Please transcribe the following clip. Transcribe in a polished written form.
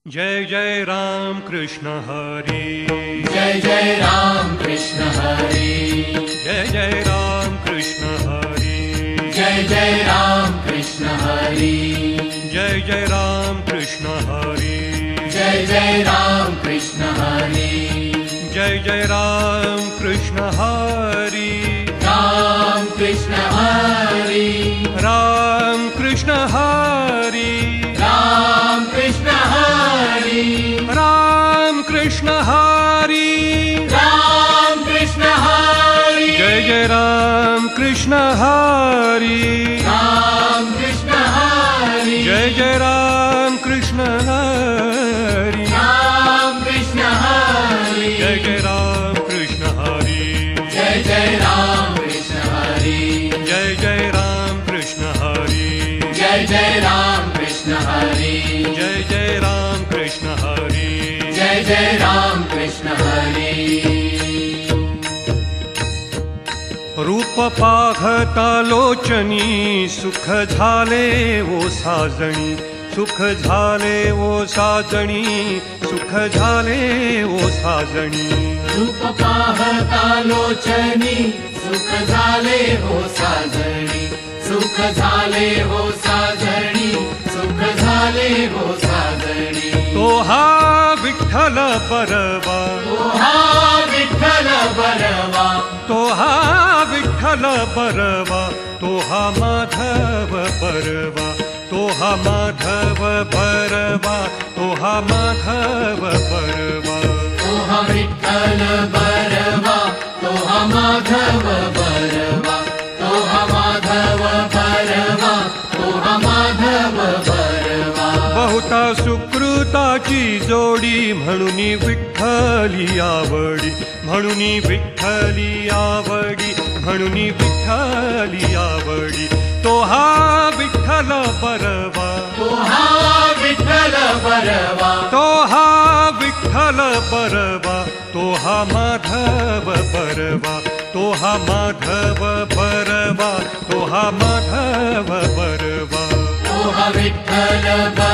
जय जय राम कृष्ण हरी, जय जय राम कृष्ण हरी, जय जय राम कृष्ण हरी, जय जय राम कृष्ण हरी, जय जय राम कृष्ण हरी, जय जय राम कृष्ण हरी, जय जय राम कृष्ण हरी, राम कृष्ण हरी, राम कृष्ण हरी, राम कृष्ण हरी, राम कृष्ण हरी, राम कृष्ण हरी, जय जय राम कृष्ण हरी, राम कृष्ण हरी, जय जय राम कृष्ण हरी, राम कृष्ण हरी, जय जय राम कृष्ण हरी, जय जय राम कृष्ण हरी, जय जय राम कृष्ण हरी, जय जय राम कृष्ण हरी, जय जय राम कृष्ण हरी, जय जय राम कृष्ण हरी। रूप पाहता लोचनी सुख झाले ओ साजणी, सुख झाले ओ साजणी, सुख झाले ओ साजणी, रूप पाहता लोचनी सुख झाले हो साजणी, सुख झाले हो साजणी, सुख झाले हो साजणी, तो हा विठ्ठल बरवा, तो हा विठ्ठल बरवा, तो हा विठ्ठल बरवा, तो हा माधव बरवा, तो हा माधव बरवा, तो हा माधव बरवा, तो हा विठ्ठल बरवा, तो हा माधव बरवा, तो हा माधव बरवा, तो हा माधव बरवा, बहुता सुकृताची जोडी म्हणून विठ्ठली आवडी, म्हणून विठ्ठली आवडी, म्हणून विठ्ठली आवडी, तो हा विठ्ठल बरवा, तो हा विठ्ठल बरवा, तो हा विठ्ठल बरवा, तो हा माधव बरवा, तो हा माधव बरवा, तो हा माधव बरवा, तो हा विठ्ठल बरवा,